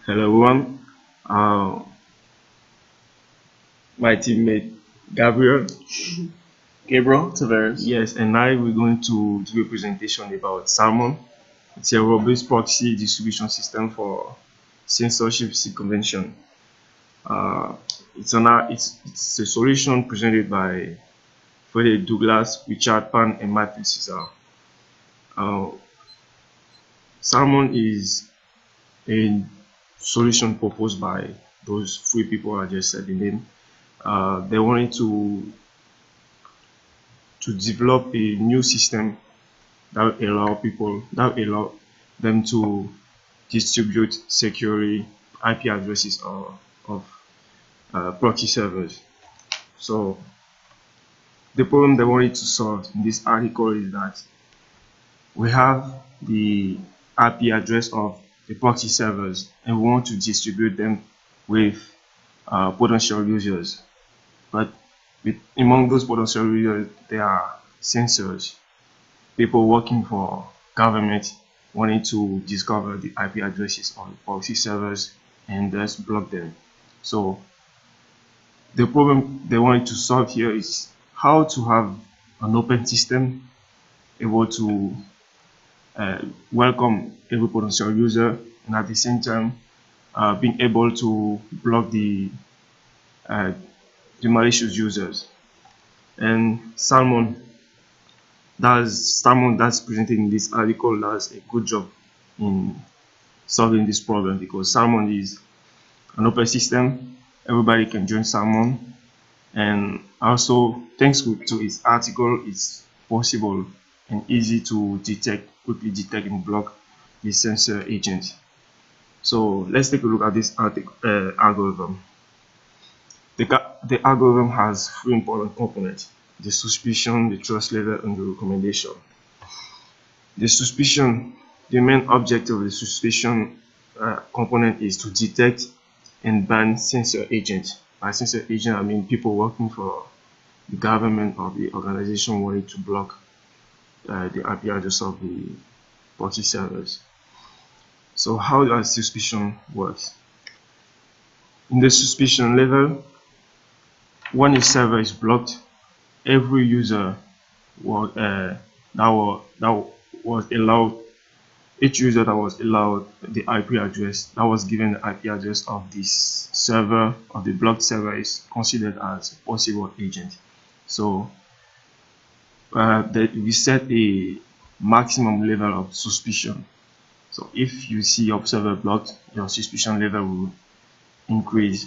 Hello everyone. Uh, my teammate Gabriel. Gabriel Tavares. Yes, and I we're going to do a presentation about SALMON. It's a robust proxy distribution system for censorship circumvention. Uh, it's a solution presented by Frederick Douglass, Richard Pan, and Matthew Cesar. Uh, SALMON is a solution proposed by those three people I just said the name. They wanted to develop a new system that will allow them to distribute securely IP addresses of proxy servers. So the problem they wanted to solve in this article is that we have the IP address of the proxy servers and we want to distribute them with potential users. But among those potential users, there are censors, people working for government wanting to discover the IP addresses on proxy servers and thus block them. So the problem they wanted to solve here is how to have an open system able to welcome every potential user and at the same time being able to block the malicious users. And someone that's presented in this article does a good job in solving this problem because SALMON is an open system. Everybody can join SALMON, and also thanks to its article, it's possible and easy to quickly detect and block the censor agent. So let's take a look at this algorithm. The algorithm has three important components: the suspicion, the trust level, and the recommendation. The main objective of the suspicion component is to detect and ban censor agents. By censor agent, I mean people working for the government or the organization wanting to block the IP address of the proxy servers. So how does suspicion work? In the suspicion level, when a server is blocked, every user that was allowed, each user that was allowed the IP address, that was given the IP address of this server, of the blocked server, is considered as a possible agent. So that we set a maximum level of suspicion. So if you see your server blocked, your suspicion level will increase,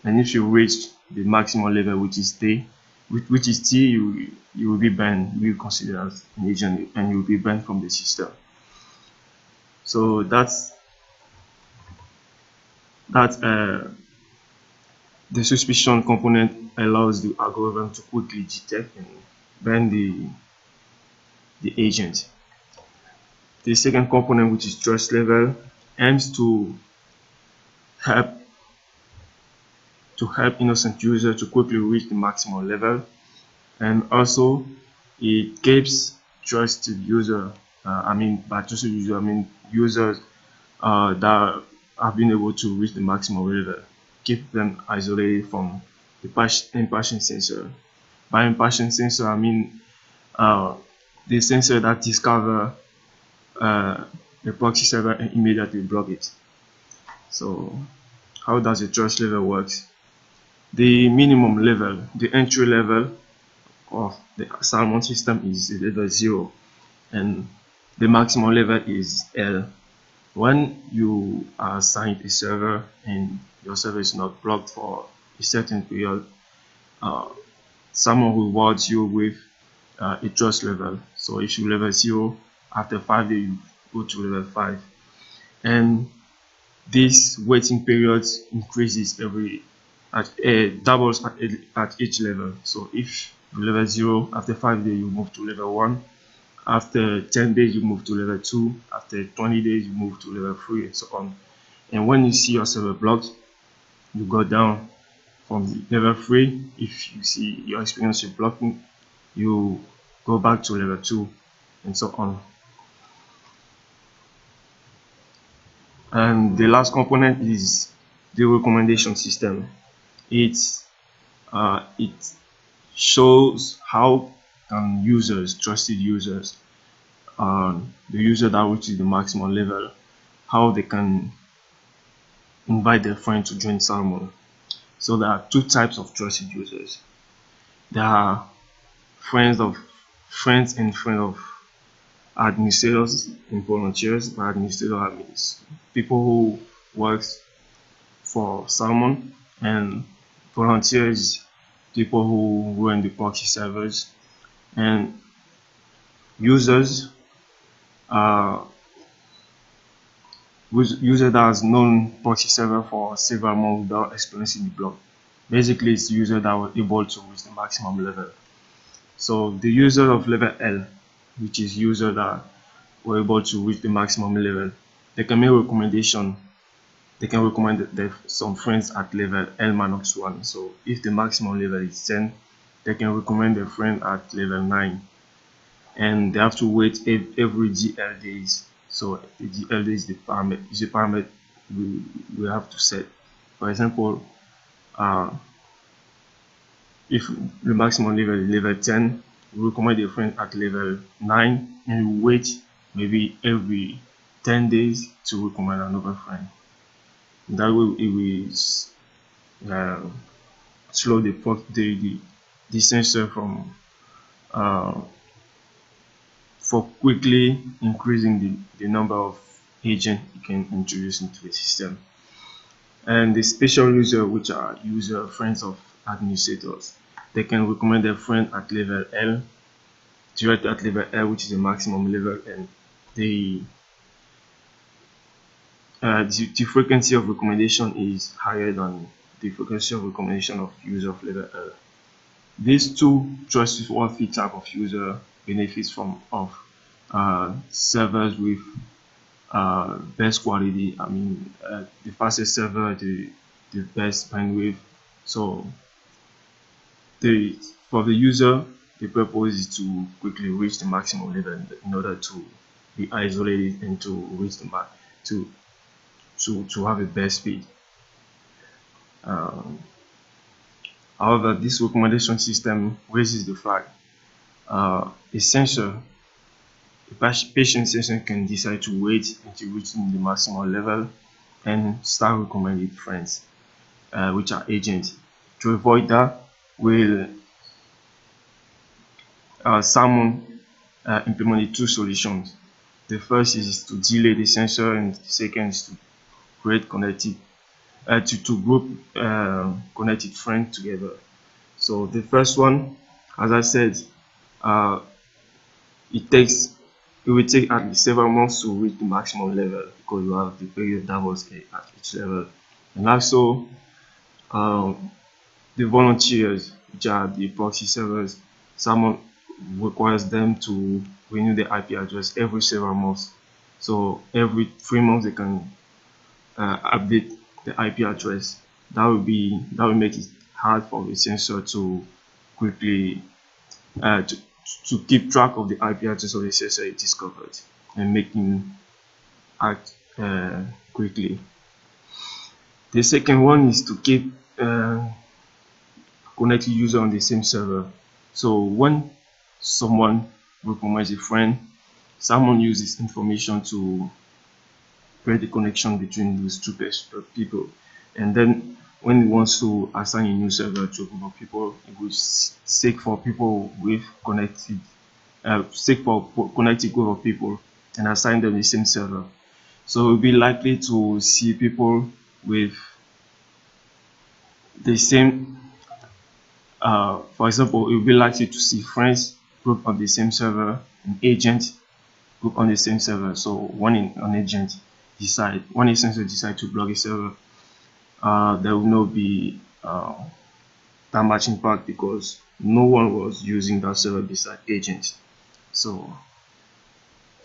and if you reach the maximum level, which is T, you will be banned. You will be considered as an agent, and you will be banned from the system. So that's the suspicion component allows the algorithm to quickly detect and ban the agent. The second component, which is trust level, aims to help innocent users to quickly reach the maximum level, and also it keeps trusted user. By trusted user, I mean users that have been able to reach the maximum level, keep them isolated from the impartial censor. By impartial censor, I mean the censor that discover the proxy server and immediately block it. So how does the trust level work? The minimum level, the entry level of the SALMON system is level 0, and the maximum level is L. When you are assigned a server and your server is not blocked for a certain period, someone will reward you with a trust level. So if you level 0, after 5 days you go to level 5, and this waiting period increases doubles at each level. So if you level 0, after 5 days you move to level 1, after 10 days you move to level 2, after 20 days you move to level 3, and so on. And when you see your server blocked, you go down from level 3. If you see your experience with blocking, you go back to level 2, and so on. And the last component is the recommendation system. It shows how can users, trusted users, the user that reaches the maximum level, how they can invite their friend to join SALMON. So there are two types of trusted users. There are friends and friends of administrators and volunteers. By administrator, I mean people who work for SALMON, and volunteers, people who run the PROXY servers, and users are user that has known PROXY server for several months without experiencing the block. Basically, it's the user that was able to reach the maximum level. So the user of level L, which is user that were able to reach the maximum level, they can make recommendation. They can recommend some friends at level L minus 1. So if the maximum level is 10, they can recommend a friend at level 9, and they have to wait every GL days. So the GL days is the parameter we have to set. For example, if the maximum level is level 10, we recommend a friend at level 9, and we wait maybe every 10 days to recommend another friend. That way it will slow the sensor from for quickly increasing the number of agents you can introduce into the system. And the special user, which are user friends of administrators, they can recommend a friend at level L, direct at level L, which is the maximum level, and the frequency of recommendation is higher than the frequency of recommendation of user of level L. These two trustworthy type of user benefits from servers with best quality. I mean, the fastest server, the best bandwidth. So for the user, the purpose is to quickly reach the maximum level in order to be isolated and to reach the max to have a best speed. However, this recommendation system raises the flag. A sensor, a patient sensor can decide to wait until reaching the maximum level and start recommending friends, which are agents. To avoid that, we'll SALMON implemented two solutions. The first is to delay the sensor, and the second is to create connected to group connected friends together. So the first one, as I said, it will take at least several months to reach the maximum level, because you have the period that was at each level. And also the volunteers, which are the proxy servers, SALMON requires them to renew the IP address every several months. So every 3 months they can update the IP address. That will make it hard for the sensor to quickly to keep track of the IP address of the sensor it discovered and making act quickly. The second one is to keep connected user on the same server. So when someone recommends a friend, SALMON uses information to create a connection between those two people, and then when it wants to assign a new server to a group of people, it will seek for people with connected connected group of people and assign them the same server. So we'll be likely to see people with the same for example, it will be likely to see friends group on the same server and agent group on the same server. So when an agent when a sensor decide to block a server, there will not be that much impact, because no one was using that server beside agent. So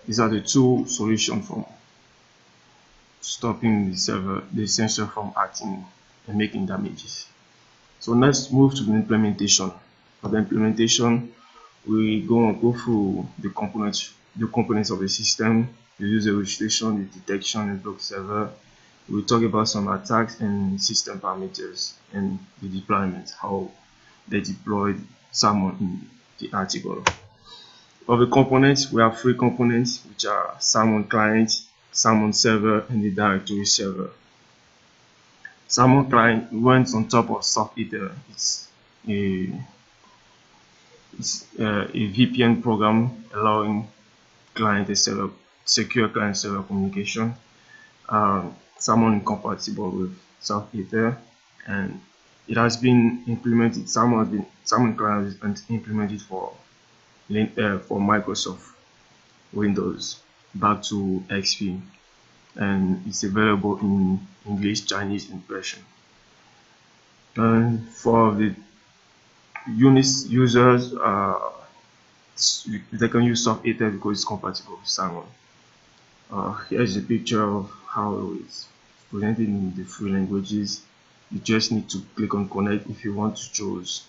these are the two solutions for stopping the sensor from acting and making damages. So let's move to the implementation. For the implementation, we go through the components of the system, the user registration, the detection, and block server. We'll talk about some attacks and system parameters and the deployment, how they deployed SALMON in the article. Of the components, we have three components, which are SALMON client, SALMON server, and the directory server. SALMON client runs on top of soft ether. It's a VPN program allowing client and server, secure client server communication. SALMON is compatible with soft ether, and it has been implemented. SALMON client has been implemented for Microsoft Windows back to XP, and it's available in English, Chinese, and Persian. And for the Unix users, they can use soft ether because it's compatible with SALMON. Here's a picture of how it's presented in the three languages. You just need to click on connect if you want to choose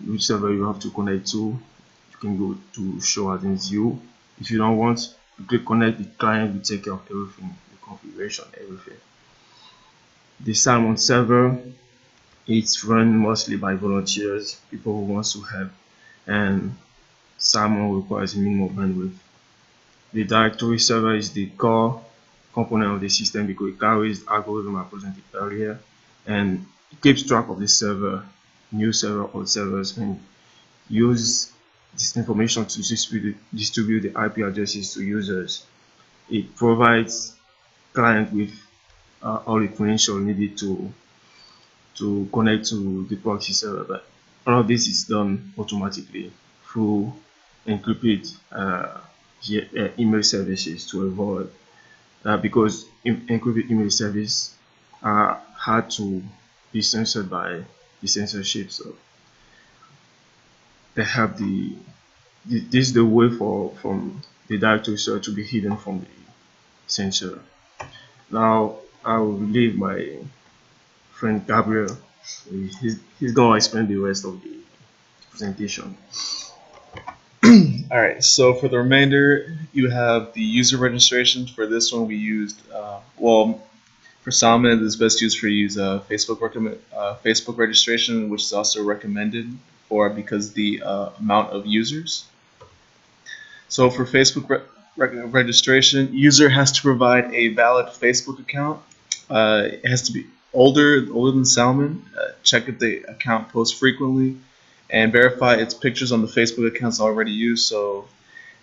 which server you have to connect to. You can go to show as in view. If you don't want, you click connect. The client will take care of everything, the configuration, everything. The SALMON server, it's run mostly by volunteers, people who want to help, and SALMON requires a minimum bandwidth. The directory server is the core component of the system because it carries the algorithm I presented earlier, and it keeps track of the server, new server, old servers, and use this information to distribute the IP addresses to users. It provides client with all the credentials needed to connect to the proxy server, but all of this is done automatically through encrypted email services to avoid because encrypted email services are hard to be censored by the censorship, so they have this is the way from the directory server to be hidden from the censor. Now I will leave my friend Gabriel. He's gonna explain the rest of the presentation. Alright, so for the remainder, you have the user registration. For this one, we used, for SALMON, it's best used for use Facebook registration, which is also recommended for because the amount of users. So for Facebook registration, user has to provide a valid Facebook account. It has to be older than SALMON. Check if the account posts frequently, and verify its pictures on the Facebook accounts already used. So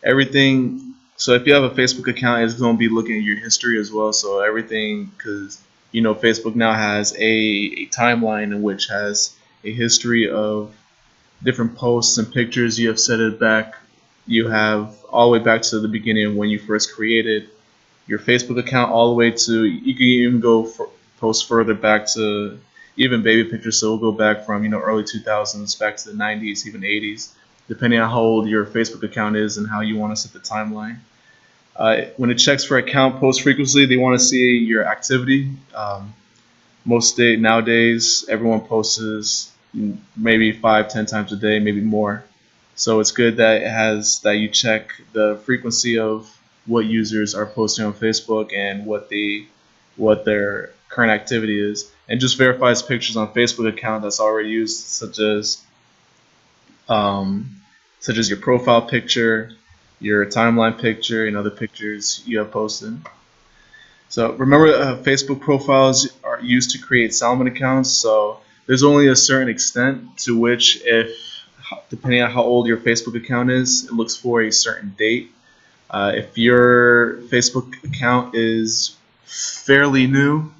everything. So if you have a Facebook account, it's going to be looking at your history as well. So everything, because Facebook now has a timeline in which has a history of different posts and pictures you have set it back. You have all the way back to the beginning of when you first created your Facebook account, all the way to, you can even go post further back to even baby pictures. So we'll go back from early 2000s back to the 90s, even 80s, depending on how old your Facebook account is and how you want to set the timeline. When it checks for account post frequency, they want to see your activity. Nowadays, everyone posts maybe 5-10 times a day, maybe more. So it's good that you check the frequency of what users are posting on Facebook and what their current activity is, and just verifies pictures on Facebook account that's already used, such as your profile picture, your timeline picture, and other pictures you have posted. So remember, Facebook profiles are used to create SALMON accounts. So there's only a certain extent to which, depending on how old your Facebook account is, it looks for a certain date. If your Facebook account is fairly new,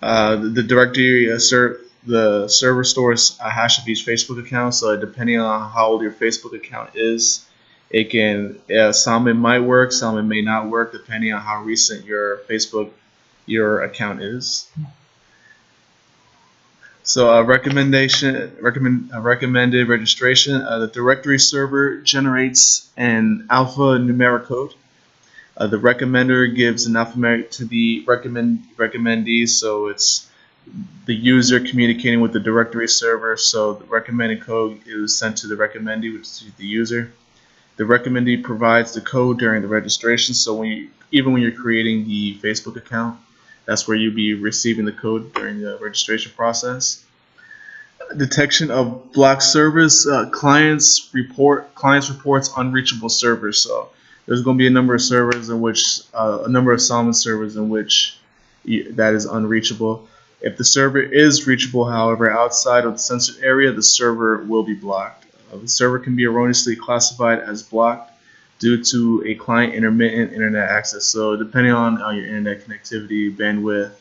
the directory the server stores a hash of each Facebook account. So depending on how old your Facebook account is, it can SALMON might work, SALMON may not work, depending on how recent your account is. So recommended registration. The directory server generates an alphanumeric code. The recommender gives an alphanumeric to the recommendee, so it's the user communicating with the directory server. So the recommended code is sent to the recommendee, which is the user. The recommendee provides the code during the registration. So even when you're creating the Facebook account, that's where you'll be receiving the code during the registration process. Detection of blocked servers. Clients reports unreachable servers. So there's going to be a number of servers in which a number of SALMON servers in which that is unreachable. If the server is reachable, however, outside of the censored area, the server will be blocked. The server can be erroneously classified as blocked due to a client intermittent internet access. So depending on your internet connectivity, bandwidth,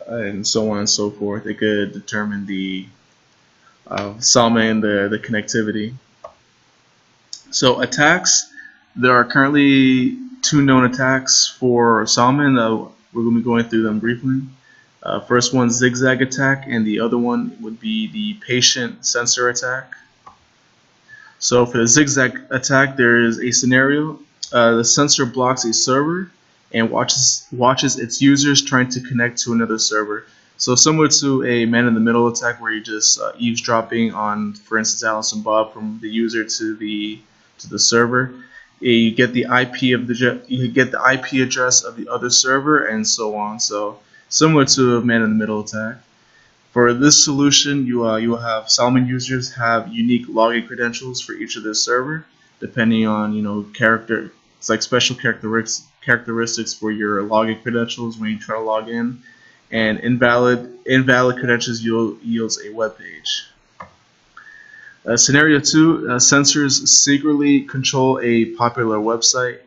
and so on and so forth, it could determine the SALMON, the connectivity. So attacks, there are currently 2 known attacks for SALMON. We're going to be going through them briefly. First one, zigzag attack, and the other one would be the patient sensor attack. So for the zigzag attack, there is a scenario. The sensor blocks a server and watches its users trying to connect to another server. So similar to a man-in-the-middle attack, where you're just eavesdropping on, for instance, Alice and Bob from the user to the server. You get the IP address of the other server, and so on. So similar to a man-in-the-middle attack. For this solution, you will have SALMON users have unique login credentials for each of their server, depending on it's like special characteristics for your login credentials when you try to log in, and invalid credentials yields a web page. Scenario 2, sensors secretly control a popular website.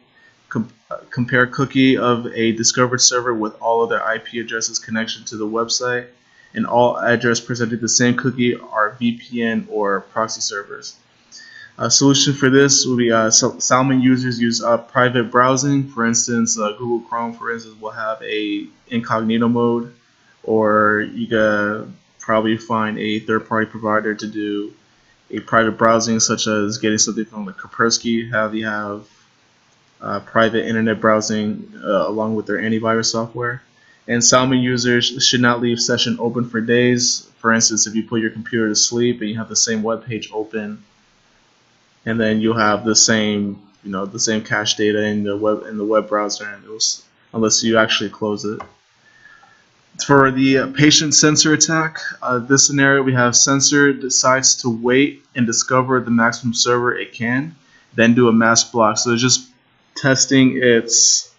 Compare cookie of a discovered server with all other IP addresses connection to the website, and all address presenting the same cookie are VPN or proxy servers. A solution for this would be SALMON users use private browsing. For instance, Google Chrome, for instance, will have a incognito mode, or you can probably find a third-party provider to do a private browsing, such as getting something from the Kaspersky. You have private internet browsing along with their antivirus software. And SALMON users should not leave session open for days. For instance, if you put your computer to sleep and you have the same web page open, and then you'll have the same cache data in the web browser, unless you actually close it. For the patient sensor attack, this scenario, we have sensor decides to wait and discover the maximum server it can, then do a mass block. So it's just testing its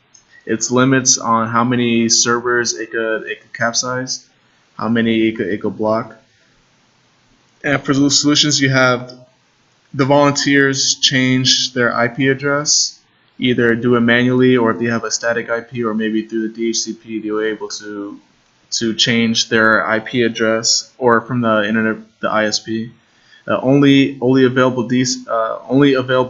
limits on how many servers it could capsize, how many it could block. And for those solutions, you have the volunteers change their IP address, either do it manually, or if they have a static IP, or maybe through the DHCP, they were able to change their IP address, or from the internet, the ISP. Only available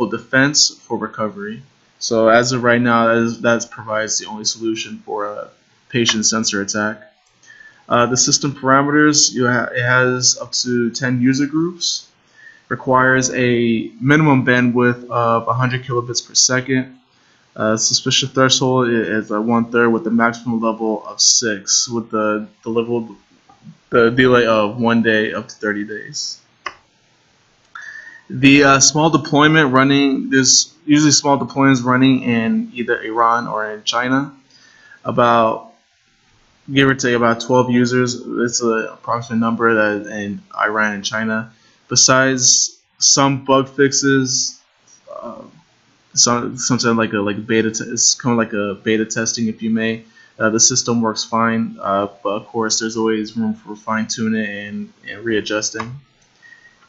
defense for recovery. So as of right now, that provides the only solution for a patient sensor attack. The system parameters, it has up to 10 user groups. Requires a minimum bandwidth of 100 kilobits per second. Suspicion threshold is 1/3 with the maximum level of 6, with the delay of 1 day up to 30 days. The small deployment running, there's usually small deployments running in either Iran or in China. Give or take about 12 users. It's an approximate number that in Iran and China. Besides some bug fixes, sometimes like a beta, it's kind of like a beta testing, if you may. The system works fine, but of course there's always room for fine tuning and readjusting.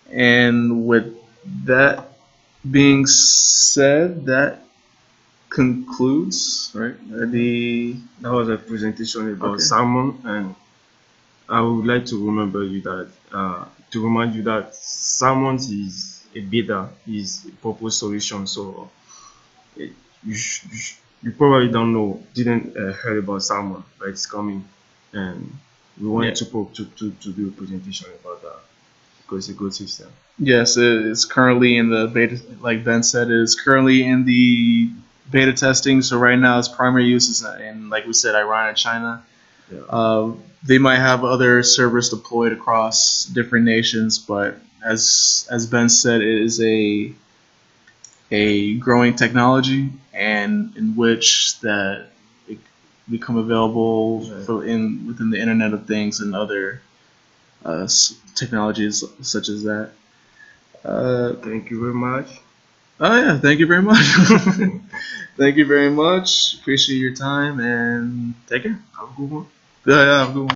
And with that being said, that concludes, right? That was a presentation about SALMON, and I would like to remind you that SALMON is a beta, is a proposed solution. So you probably didn't heard about SALMON, but it's coming, and we wanted to do a presentation about that because it's a good system. Yes, it's currently in the beta, like Ben said, it's currently in the beta testing. So right now its primary use is in, like we said, Iran and China. Yeah. They might have other servers deployed across different nations, but as Ben said, it is a a growing technology, and in which that it become available within the Internet of Things and other technologies such as that. Thank you very much. Oh yeah, thank you very much. Thank you very much. Appreciate your time and take care. Have a good one. Yeah, have a good one.